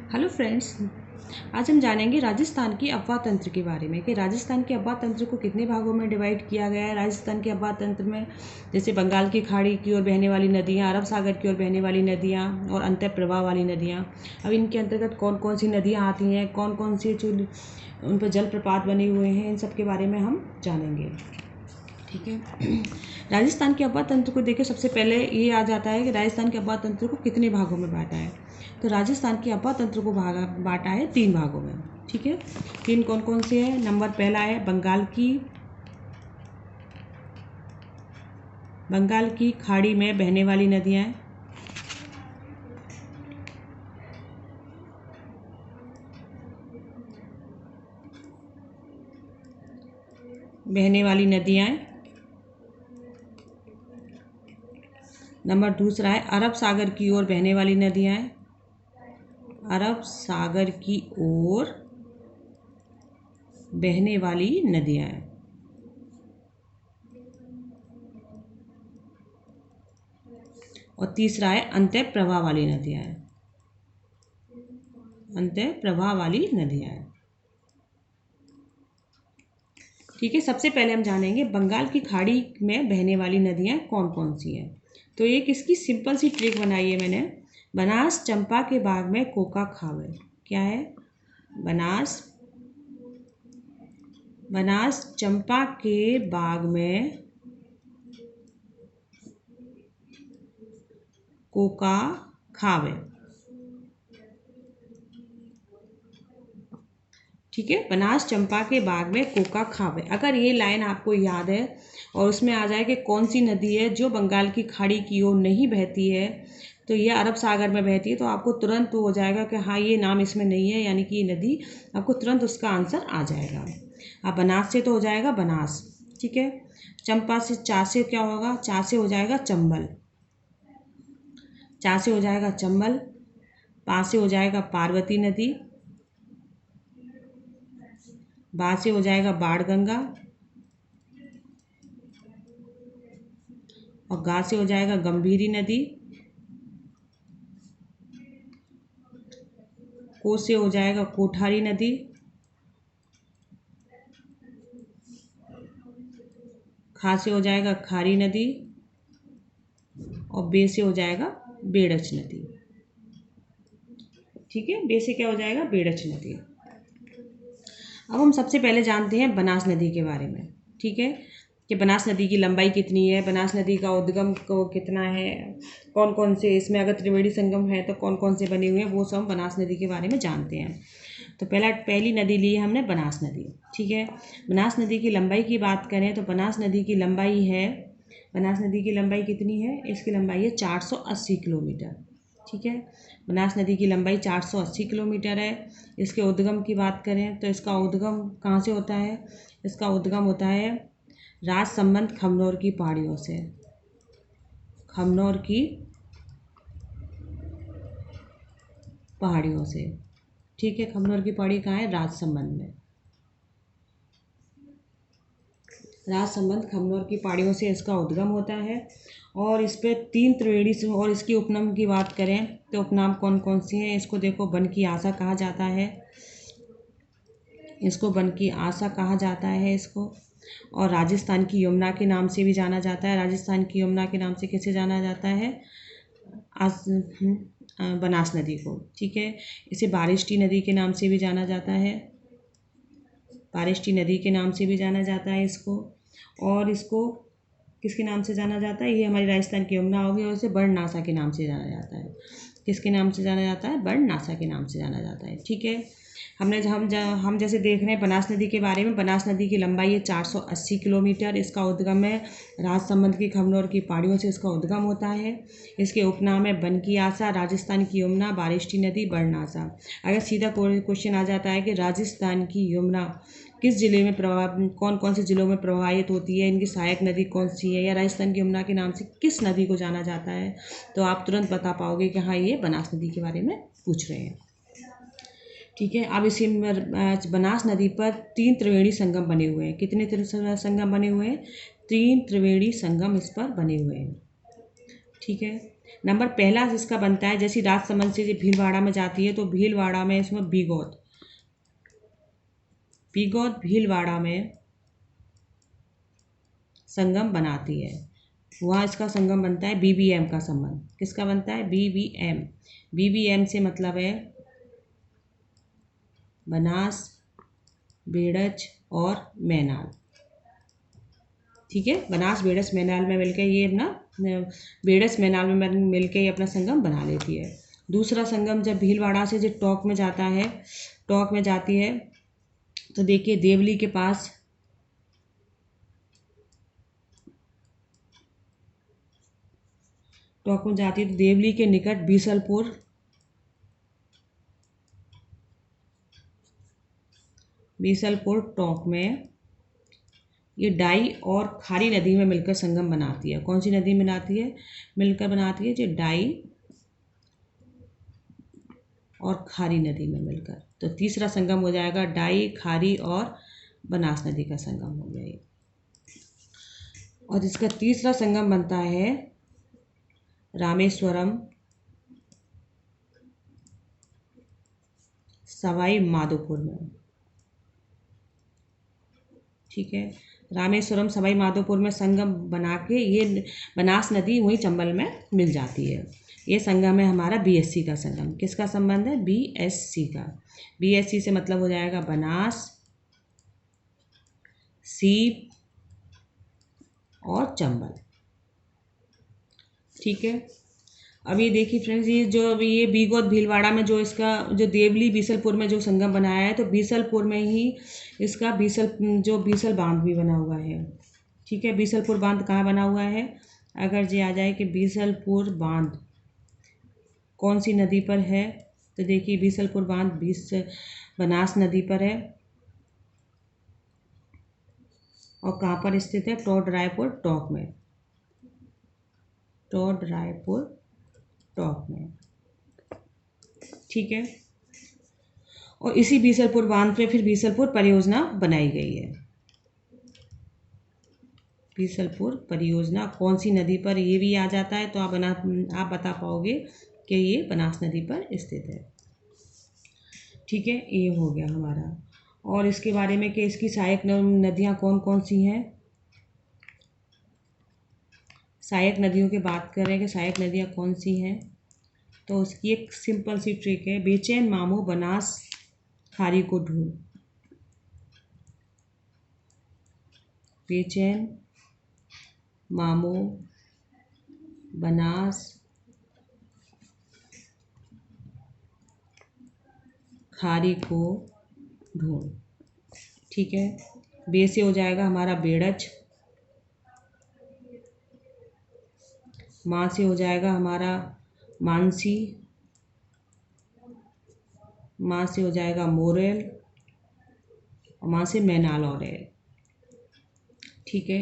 Hello friends, आज हम जानेंगे राजस्थान की अफवाह तंत्र के बारे में कि राजस्थान के अफवाह तंत्र को कितने भागों में डिवाइड किया गया है। राजस्थान के अफवाह तंत्र में जैसे बंगाल की खाड़ी की ओर बहने वाली नदियाँ, अरब सागर की ओर बहने वाली नदियाँ और अंतः प्रवाह वाली नदियाँ। अब इनके अंतर्गत कौन कौन सी नदियाँ आती हैं, कौन कौन सी उन पर जलप्रपात बने हुए हैं, इन सब के बारे में हम जानेंगे। ठीक है। राजस्थान के अफवाह तंत्र को देखिए, सबसे पहले ये आ जाता है कि राजस्थान के अफवाह तंत्र को कितने भागों में बांटा है। तो राजस्थान के अफवाह तंत्र को बांटा है 3 भागों में। ठीक है, 3 कौन कौन से हैं। नंबर पहला है बंगाल की खाड़ी में बहने वाली नदियाँ। नंबर दूसरा है अरब सागर की ओर बहने वाली नदियाँ। अरब सागर की ओर बहने वाली नदियाँ। और तीसरा है अंतः प्रवाह वाली नदियाँ। अंतः प्रवाह वाली नदियाँ। ठीक है, सबसे पहले हम जानेंगे बंगाल की खाड़ी में बहने वाली नदियाँ कौन कौन सी हैं। तो एक इसकी सिंपल सी ट्रिक बनाई है मैंने। बनास चंपा के बाग में कोका खावे। क्या है? बनास चंपा के बाग में कोका खावे। ठीक है, बनास चंपा के बाग में कोका खावे। अगर ये लाइन आपको याद है और उसमें आ जाए कि कौन सी नदी है जो बंगाल की खाड़ी की ओर नहीं बहती है, तो ये अरब सागर में बहती है, तो आपको तुरंत हो जाएगा कि हाँ ये नाम इसमें नहीं है, यानी कि ये नदी, आपको तुरंत उसका आंसर आ जाएगा। अब बनास से तो हो जाएगा बनास। ठीक है, चंपा से चा से क्या होगा? चा से हो जाएगा चंबल। चा से हो जाएगा चंबल। पा से हो जाएगा पार्वती नदी। बा से हो जाएगा बाणगंगा। और गा से हो जाएगा गंभीरी नदी। को से हो जाएगा कोठारी नदी। खा से हो जाएगा खारी नदी। और बे से हो जाएगा बेड़च नदी। ठीक है, बे से क्या हो जाएगा? बेड़च नदी। अब हम सबसे पहले जानते हैं बनास नदी के बारे में। ठीक है, कि बनास नदी की लंबाई कितनी है, बनास नदी का उद्गम को कितना है, कौन कौन से इसमें अगर त्रिवेणी संगम है तो कौन कौन से बने हुए हैं, वो सब बनास नदी के बारे में जानते हैं। तो पहली नदी ली है हमने बनास नदी। ठीक है, बनास नदी की लंबाई की बात करें तो बनास नदी की लंबाई कितनी है? इसकी लंबाई है 480 किलोमीटर। ठीक है, बनास नदी की लंबाई 480 किलोमीटर है। इसके उद्गम की बात करें तो इसका उद्गम कहाँ से होता है? इसका उद्गम होता है राजसमंद खमनोर की पहाड़ियों से। खमनोर की पहाड़ियों से। ठीक है, खमनोर की पहाड़ी कहाँ है? राजसमंद में। राजसमंद खमनोर की पहाड़ियों से इसका उद्गम होता है। और इस पे 3 त्रिवेणी से, और इसकी उपनाम की बात करें तो उपनाम कौन कौन सी हैं? इसको देखो, बन की आशा कहा जाता है। इसको और राजस्थान की यमुना के नाम से भी जाना जाता है। राजस्थान की यमुना के नाम से कैसे जाना जाता है? बनास नदी को। ठीक है, इसे बारिष्टी नदी के नाम से भी जाना जाता है। बारिष्टी नदी के नाम से भी जाना जाता है इसको। और इसको किसके नाम से जाना जाता है? ये हमारी राजस्थान की यमुना होगी, और इसे बर्णनासा के नाम से जाना जाता है। किसके नाम से जाना जाता है? बर्णनासा के नाम से जाना जाता है। ठीक है, हम जैसे देख रहे हैं बनास नदी के बारे में। बनास नदी की लंबाई है 480 किलोमीटर। इसका उद्गम है राजसमंद की खमनोर की पहाड़ियों से इसका उद्गम होता है। इसके उपनाम है बन की आशा, राजस्थान की यमुना, बारिष्टी नदी, बर्णनासा। अगर सीधा क्वेश्चन आ जाता है कि राजस्थान की यमुना किस जिले में कौन कौन से जिलों में प्रवाहित होती है, इनकी सहायक नदी कौन सी है, या राजस्थान की यमुना के नाम से किस नदी को जाना जाता है, तो आप तुरंत बता पाओगे कि हाँ ये बनास नदी के बारे में पूछ रहे हैं। ठीक है, अब इसी बनास नदी पर 3 त्रिवेणी संगम बने हुए हैं। कितने संगम बने हुए हैं? 3 त्रिवेणी संगम इस पर बने हुए हैं। ठीक है, नंबर पहला जिसका बनता है, जैसे राजसमंद से भीलवाड़ा में जाती है तो भीलवाड़ा में इसमें बीगौत भीलवाड़ा में संगम बनाती है। वहाँ इसका संगम बनता है बीबीएम का संबंध। किसका बनता है? बीबीएम से मतलब है बनास, बेड़च और मैनाल। ठीक है, बनास, बेड़च, मैनाल में मिलकर ये अपना बेड़च मैनाल में मिलकर ये अपना संगम बना लेती है। दूसरा संगम जब भीलवाड़ा से जो टोंक में जाता है, टोंक में जाती है तो देखिए देवली के पास टोंक में जाती है तो देवली के निकट बीसलपुर टोंक में ये डाई और खारी नदी में मिलकर संगम बनाती है। कौन सी नदी मिलकर बनाती है? जो डाई और खारी नदी में मिलकर। तो तीसरा संगम हो जाएगा डाई, खारी और बनास नदी का संगम हो गया ये। और इसका तीसरा संगम बनता है रामेश्वरम सवाई माधोपुर में। ठीक है, रामेश्वरम सवाई माधोपुर में संगम बना के ये बनास नदी वहीं चंबल में मिल जाती है। ये संगम है हमारा बीएससी का संगम। किसका संबंध है? बीएससी का। बीएससी से मतलब हो जाएगा बनास, सीप और चंबल। ठीक है, अब ये देखिए फ्रेंड्स, ये जो अभी ये बीगौत भीलवाड़ा में जो इसका जो देवली बीसलपुर में जो संगम बनाया है, तो बीसलपुर में ही इसका बीसल बांध भी बना हुआ है। ठीक है, बीसलपुर बांध कहाँ बना हुआ है? अगर ये आ जाए कि बीसलपुर बांध कौन सी नदी पर है, तो देखिए बीसलपुर बांध बनास नदी पर है। और कहाँ पर स्थित है? टोड रायपुर टोंक में। टोड रायपुर टोंक में। ठीक है, और इसी बीसलपुर बांध पे फिर बीसलपुर परियोजना बनाई गई है। बीसलपुर परियोजना कौन सी नदी पर, ये भी आ जाता है तो आप बता पाओगे कि ये बनास नदी पर स्थित है। ठीक है, ये हो गया हमारा। और इसके बारे में कि इसकी सहायक नदियाँ कौन कौन सी हैं। सहायक नदियों की बात करें कि सहायक नदियाँ कौन सी हैं, तो उसकी एक सिंपल सी ट्रिक है। बेचैन, मामू, बनास, खारी को ढूंढ। बेचैन, मामू, बनास, खारी को ढूंढ। ठीक है, बे से हो जाएगा हमारा बेड़च, माँ से हो जाएगा हमारा मानसी, माँ से हो जाएगा मोरेल और माँ से मैनाल और है। ठीक है,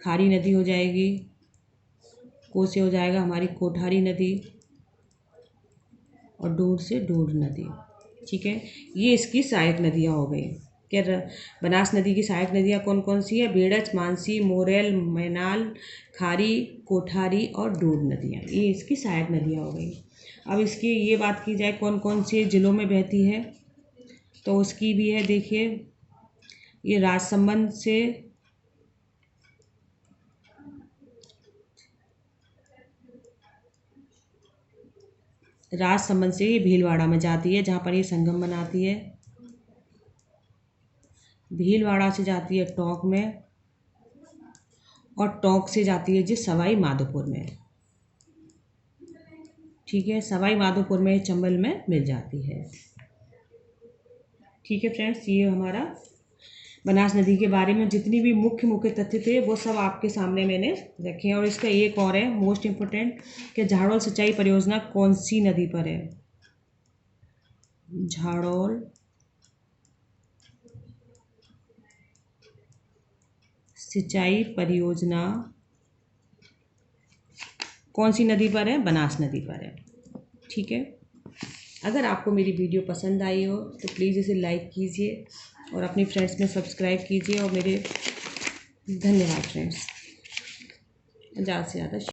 खारी नदी हो जाएगी, को से हो जाएगा हमारी कोठारी नदी और ढूंढ से ढूंढ नदी। ठीक है, ये इसकी सहायक नदियाँ हो गई। क्या बनास नदी की सहायक नदियाँ कौन कौन सी है? बेड़च, मानसी, मोरेल, मैनाल, खारी, कोठारी और ढूंढ नदियाँ, ये इसकी सहायक नदियाँ हो गई। अब इसकी ये बात की जाए कौन कौन से ज़िलों में बहती है, तो उसकी भी है। देखिए, ये राजसमंद से ये भीलवाड़ा में जाती है, जहाँ पर ये संगम बनाती है। भीलवाड़ा से जाती है टोंक में और टोंक से जाती है जी सवाई माधोपुर में। ठीक है, सवाई माधोपुर में चंबल में मिल जाती है। ठीक है फ्रेंड्स, ये हमारा बनास नदी के बारे में जितनी भी मुख्य तथ्य थे वो सब आपके सामने मैंने रखे हैं। और इसका एक और है मोस्ट इम्पोर्टेंट कि झाड़ोल सिंचाई परियोजना कौन सी नदी पर है? झाड़ोल सिंचाई परियोजना कौन सी नदी पर है? बनास नदी पर है। ठीक है, अगर आपको मेरी वीडियो पसंद आई हो तो प्लीज़ इसे लाइक कीजिए और अपने फ्रेंड्स में सब्सक्राइब कीजिए। और मेरे धन्यवाद फ्रेंड्स, ज़्यादा से ज़्यादा